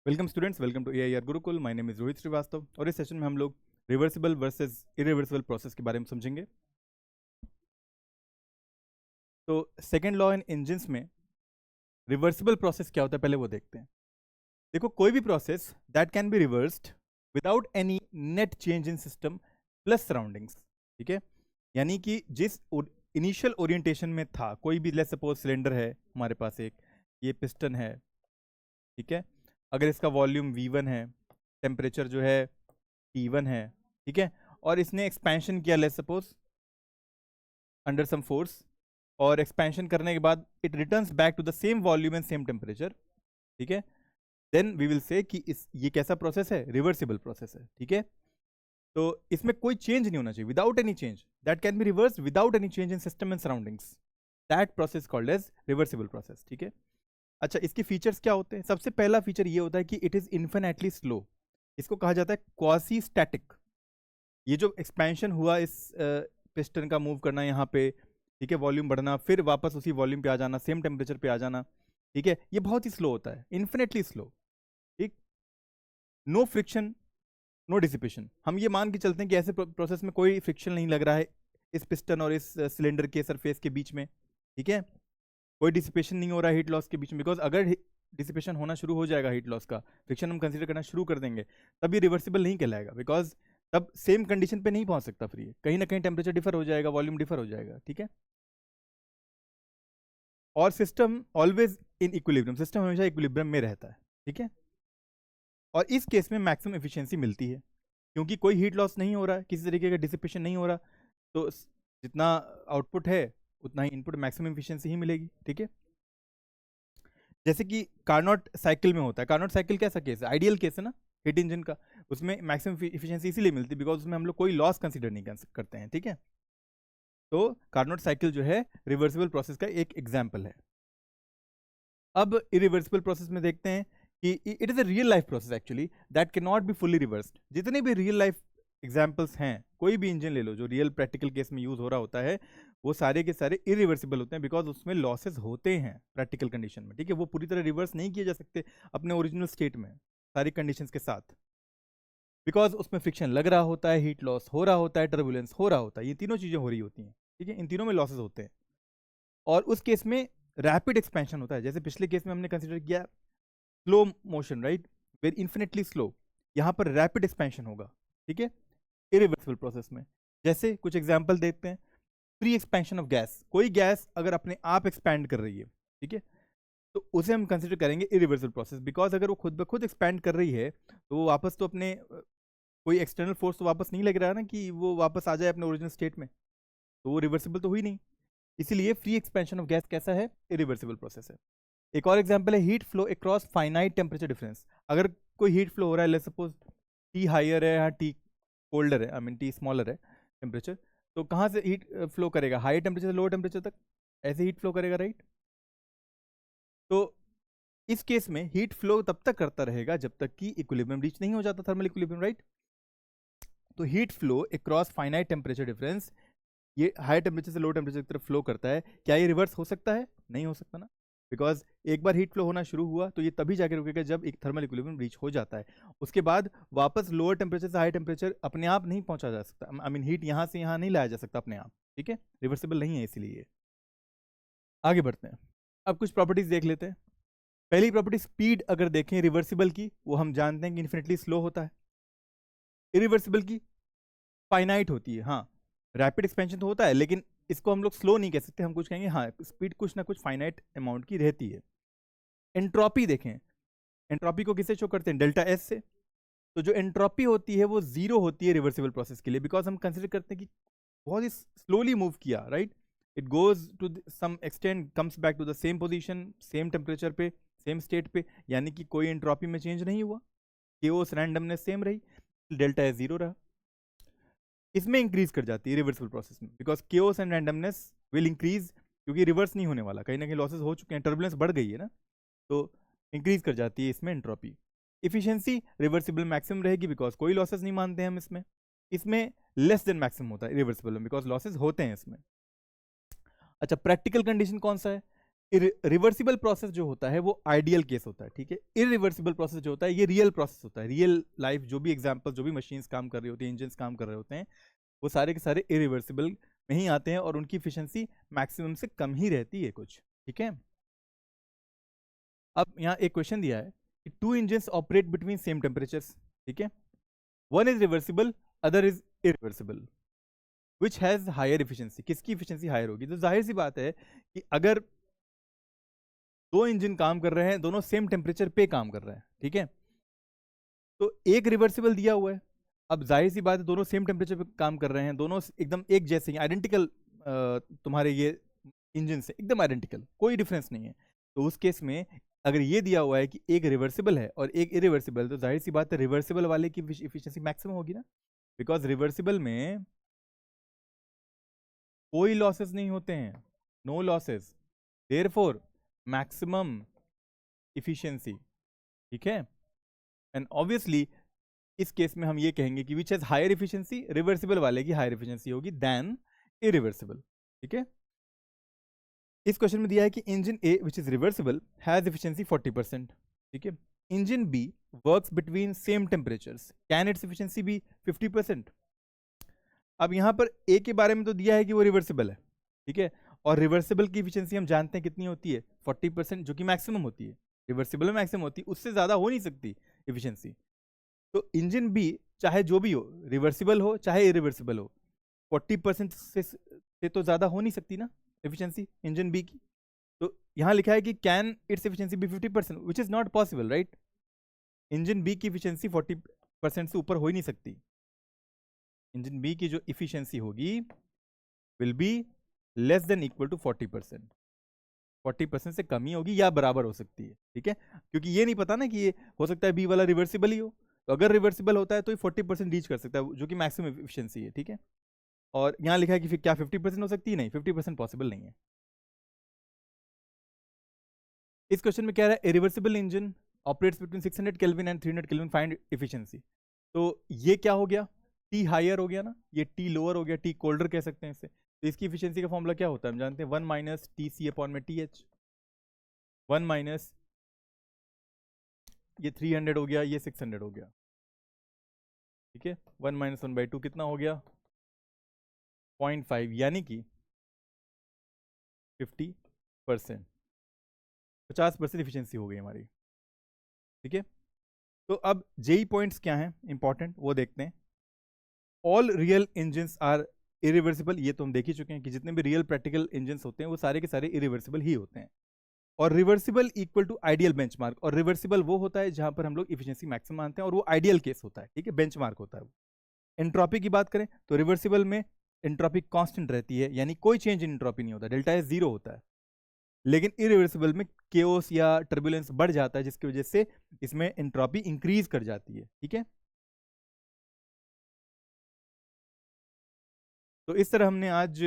Welcome students, welcome to AIR Gurukul. My name is Rohit Srivastava और इस session में हम लोग रिवर्सिबल वर्सेस इरिवर्सिबल प्रोसेस के बारे में समझेंगे। तो सेकेंड लॉ इन इंजिन्स में रिवर्सिबल प्रोसेस क्या होता है पहले वो देखते हैं। देखो, कोई भी process that can be reversed without any net change in system plus surroundings. ठीक है, यानी कि जिस इनिशियल ओरिएंटेशन में था, कोई भी लेट्स सपोज सिलेंडर है हमारे पास, एक ये पिस्टन है। ठीक है, अगर इसका वॉल्यूम V1 है, टेम्परेचर जो है T1 है, ठीक है, और इसने एक्सपेंशन किया let's suppose under some force, और एक्सपेंशन करने के बाद it returns back to the same volume and same temperature. ठीक है, देन वी विल से कि ये कैसा प्रोसेस है, रिवर्सिबल प्रोसेस है। ठीक है, तो इसमें कोई चेंज नहीं होना चाहिए, without any change, that can be reverse without any change in system and surroundings, that process called as reversible process. ठीक है, अच्छा, इसके फीचर्स क्या होते हैं? सबसे पहला फीचर ये होता है कि इट इज इन्फिनेटली स्लो। इसको कहा जाता है क्वासी स्टैटिक। ये जो एक्सपेंशन हुआ, इस पिस्टन का मूव करना यहाँ पे, ठीक है, वॉल्यूम बढ़ना, फिर वापस उसी वॉल्यूम पे आ जाना, सेम टेम्परेचर पे आ जाना, ठीक है, ये बहुत ही स्लो होता है, इन्फिनेटली स्लो। ठीक, नो फ्रिक्शन, नो डिसिपेशन। हम ये मान के चलते हैं कि ऐसे प्रोसेस में कोई फ्रिक्शन नहीं लग रहा है इस पिस्टन और इस सिलेंडर के सरफेस के बीच में। ठीक है, कोई डिसिपेशन नहीं हो रहा है हीट लॉस के बीच में, बिकॉज अगर डिसिपेशन होना शुरू हो जाएगा हीट लॉस का, फ्रिक्शन हम कंसीडर करना शुरू कर देंगे, तब ये रिवर्सिबल नहीं कहलाएगा, बिकॉज तब सेम कंडीशन पे नहीं पहुंच सकता फिर ये, कहीं ना कहीं टेम्परेचर डिफर हो जाएगा, वॉल्यूम डिफर हो जाएगा। ठीक है, और system always in equilibrium, system हमेशा इक्विलिब्रियम में रहता है। ठीक है, और इस केस में मैक्सिमम एफिशिएंसी मिलती है, क्योंकि कोई हीट लॉस नहीं हो रहा है, किसी तरीके का डिसिपेशन नहीं हो रहा, तो जितना आउटपुट है उतना ही इनपुट, मैक्सिमम एफिशिएंसी ही मिलेगी। ठीक है, जैसे कि कार्नोट साइकिल में होता है। कार्नोट साइकिल कैसा केस है? आइडियल केस है ना हीट इंजन का, उसमें मैक्सिमम एफिशिएंसी इसीलिए मिलती है बिकॉज उसमें हम लोग कोई लॉस कंसीडर नहीं करते हैं। ठीक है, तो कार्नोट साइकिल जो है रिवर्सिबल प्रोसेस का एक एग्जाम्पल है। अब इरिवर्सिबल प्रोसेस में देखते हैं कि it is a real life process actually that can not be fully reversed. जितने भी रियल लाइफ एग्जाम्पल्स हैं, कोई भी इंजन ले लो जो रियल प्रैक्टिकल केस में यूज हो रहा होता है, वो सारे के सारे इरिवर्सिबल होते हैं, बिकॉज उसमें लॉसेस होते हैं प्रैक्टिकल कंडीशन में। ठीक है, वो पूरी तरह रिवर्स नहीं किए जा सकते अपने ओरिजिनल स्टेट में सारी कंडीशंस के साथ, बिकॉज उसमें फ्रिक्शन लग रहा होता है, हीट लॉस हो रहा होता है, टर्बुलेंस हो रहा होता है, ये तीनों चीजें हो रही होती हैं। ठीक है, इन तीनों में लॉसेस होते हैं, और उस केस में रैपिड एक्सपेंशन होता है। जैसे पिछले केस में हमने कंसिडर किया slow motion, right, very infinitely slow, यहां पर रैपिड एक्सपेंशन होगा। ठीक है, इरिवर्सिबल प्रोसेस में। जैसे कुछ एग्जांपल देखते हैं। फ्री एक्सपेंशन ऑफ गैस, कोई गैस अगर अपने आप एक्सपैंड कर रही है, ठीक है, तो उसे हम कंसिडर करेंगे इरिवर्सिबल प्रोसेस, बिकॉज अगर वो खुद ब खुद एक्सपैंड कर रही है तो वो वापस तो अपने कोई एक्सटर्नल फोर्स तो वापस नहीं लग रहा है ना कि वो वापस आ जाए अपने ओरिजिनल स्टेट में, तो वो रिवर्सिबल तो हुई नहीं। इसीलिए फ्री एक्सपेंशन ऑफ गैस कैसा है? इरिवर्सिबल प्रोसेस है। एक और एग्जांपल है heat flow across finite temperature difference. अगर कोई हीट फ्लो हो रहा है, लेट्स सपोज टी हायर है या टी कोल्डर है, आई मीन टी स्मॉलर है टेम्परेचर, तो कहाँ से हीट फ्लो करेगा? हाई टेम्परेचर से लोअर टेम्परेचर तक ऐसे हीट फ्लो करेगा, राइट। तो इस केस में हीट फ्लो तब तक करता रहेगा जब तक कि इक्विलिब्रियम रीच नहीं हो जाता, थर्मल इक्विलिब्रियम, राइट। तो heat flow across finite temperature difference, ये हाई टेम्परेचर से लो टेम्परेचर की तरफ फ्लो करता है। क्या ये रिवर्स हो सकता है? नहीं हो सकता ना, बिकॉज एक बार हीट फ्लो होना शुरू हुआ तो ये तभी जाके रुकेगा जब एक थर्मल इक्विलिब्रियम रीच हो जाता है। उसके बाद वापस लोअर टेम्परेचर से हाई टेम्परेचर अपने आप नहीं पहुंचा जा सकता, आई मीन हीट यहाँ से यहाँ नहीं लाया जा सकता अपने आप। ठीक है, रिवर्सिबल नहीं है इसीलिए। आगे बढ़ते हैं, अब कुछ प्रॉपर्टीज देख लेते हैं। पहली प्रॉपर्टी स्पीड अगर देखें रिवर्सिबल की, वो हम जानते हैं कि इन्फिनिटली स्लो होता है। इरिवर्सिबल की फाइनाइट होती है। हाँ, रैपिड एक्सपेंशन तो होता है, लेकिन इसको हम लोग स्लो नहीं कह सकते, हम कुछ कहेंगे हाँ स्पीड कुछ ना कुछ फाइनाइट अमाउंट की रहती है। एंट्रोपी देखें, एंट्रोपी को किससे शो करते हैं? डेल्टा एस से। तो जो एंट्रोपी होती है वो जीरो होती है रिवर्सिबल प्रोसेस के लिए, बिकॉज हम कंसिडर करते हैं कि बहुत ही स्लोली मूव किया, right, it goes to some extent, comes back to the same position, same temperature पे, सेम स्टेट पे, यानी कि कोई एंट्रोपी में चेंज नहीं हुआ, केओस रैंडमनेस सेम रही, डेल्टा एस जीरो रहा। इसमें इंक्रीज कर जाती है रिवर्सिबल प्रोसेस में, because chaos and randomness will increase, क्योंकि रिवर्स नहीं होने वाला, कहीं ना कहीं लॉसेस हो चुके हैं, टर्बुलेंस बढ़ गई है ना, तो इंक्रीज कर जाती है इसमें एंट्रोपी। इफिशियंसी रिवर्सिबल मैक्सिमम रहेगी, बिकॉज कोई लॉसेस नहीं मानते हैं हम इसमें। इसमें लेस देन मैक्सिमम होता है रिवर्सिबल में, बिकॉज लॉसेस होते हैं इसमें। अच्छा, प्रैक्टिकल कंडीशन कौन सा है? रिवर्सिबल प्रोसेस जो होता है वो आइडियल केस होता है, ठीक है। इरिवर्सिबल प्रोसेस जो होता है ये रियल प्रोसेस होता है। रियल लाइफ जो भी एग्जांपल, जो भी मशीन्स काम कर रही होती है, इंजन्स काम कर रहे होते हैं, वो सारे के सारे इरिवर्सिबल में ही आते हैं और उनकी एफिशिएंसी मैक्सिमम से कम ही रहती है कुछ, ठीक है। अब यहाँ एक क्वेश्चन दिया है कि two engines operate between same temperatures, ठीक है। One is reversible, other is irreversible, which has higher efficiency. किसकी एफिशिएंसी हायर होगी? तो जाहिर सी बात है कि अगर दो इंजन काम कर रहे हैं, दोनों सेम टेम्परेचर पे काम कर रहे हैं, ठीक है, तो एक रिवर्सिबल दिया हुआ है। अब जाहिर सी बात है दोनों सेम टेम्परेचर पे काम कर रहे हैं, दोनों एकदम एक जैसे ही आइडेंटिकल, तुम्हारे ये इंजन से एकदम आइडेंटिकल, कोई डिफरेंस नहीं है। तो उस केस में अगर ये दिया हुआ है कि एक रिवर्सिबल है और एक इरिवर्सिबल, तो जाहिर सी बात है रिवर्सिबल वाले की एफिशिएंसी मैक्सिमम होगी ना, बिकॉज रिवर्सिबल में कोई लॉसेस नहीं होते हैं, no losses, therefore maximum efficiency, ठीक है। एंड ऑब्वियसली इस केस में हम ये कहेंगे कि which has higher efficiency, reversible वाले की हायर एफिशिएंसी होगी देन इरिवर्सिबल, ठीक है। इस क्वेश्चन में दिया है कि engine A which is reversible has efficiency 40%, ठीक है। Engine B works between same temperatures, can its efficiency be 50%? अब यहां पर ए के बारे में तो दिया है कि वो रिवर्सिबल है, ठीक है, और रिवर्सिबल की एफिशिएंसी हम जानते हैं कितनी होती है, 40%, जो कि मैक्सिमम होती है। रिवर्सिबल में मैक्सिमम होती है, उससे ज्यादा हो नहीं सकती एफिशिएंसी। तो इंजन बी चाहे जो भी हो, रिवर्सिबल हो चाहे इरिवर्सिबल हो, 40% से तो ज्यादा हो नहीं सकती ना एफिशिएंसी इंजन बी की। तो यहां लिखा है कि can its efficiency be 50%, which is not possible, right. Engine B की एफिशिएंसी 40% से ऊपर हो ही नहीं सकती। इंजन बी की जो इफिशियंसी होगी will be less than equal to 40%, 40% से कम ही होगी या बराबर हो सकती है, ठीक है। क्योंकि ये नहीं पता ना कि ये हो सकता है बी वाला रिवर्सिबल ही हो, तो अगर रिवर्सिबल होता है तो ये 40% रीच कर सकता है, जो कि मैक्सिमम एफिशिएंसी है, ठीक है। और यहाँ लिखा है कि फिर क्या 50% हो सकती है? नहीं, 50% पॉसिबल नहीं है। इस क्वेश्चन में कह रहा है reversible engine operates between 600 kelvin and 300 kelvin, find efficiency. तो ये क्या हो गया? टी हायर हो गया ना, ये टी लोअर हो गया, टी कोल्डर कह सकते हैं इसे। तो इसकी एफिशिएंसी का फॉर्मूला क्या होता है? हम जानते हैं 1 माइनस टी सी अपॉन में टी एच, 1 माइनस ये 300 हो गया, ये 600 हो गया, ठीक है। 1 माइनस 1/2 कितना हो गया? 0.5, यानी कि 50%, 50% एफिशिएंसी हो गई हमारी, ठीक है। तो अब जेई पॉइंट्स क्या हैं इंपॉर्टेंट, वो देखते हैं। All real engines are irreversible, ये तो हम देख ही चुके हैं कि जितने भी रियल प्रैक्टिकल इंजन्स होते हैं वो सारे के सारे इरिवर्सिबल ही होते हैं। और reversible equal to ideal benchmark, और रिवर्सिबल वो होता है जहां पर हम लोग इफिशिएंसी मैक्सिमम मानते हैं, और वो आइडियल केस होता है, ठीक है, बेंचमार्क होता है वो। एंट्रोपी की बात करें तो रिवर्सिबल में एंट्रोपी कांस्टेंट रहती है, यानी कोई चेंज इन एंट्रोपी नहीं होता, डेल्टा एस 0 होता है। लेकिन इरिवर्सिबल में केओस या टर्बुलेंस बढ़ जाता है, जिसकी वजह से इसमें एंट्रोपी इंक्रीज कर जाती है, ठीक है। तो इस तरह हमने आज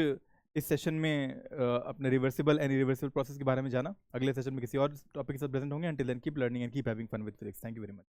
इस सेशन में अपने रिवर्सिबल एंड इरिवर्सिबल प्रोसेस के बारे में जाना। अगले सेशन में किसी और टॉपिक के साथ प्रेजेंट होंगे। Until then keep learning and keep having fun with physics. Thank you very much.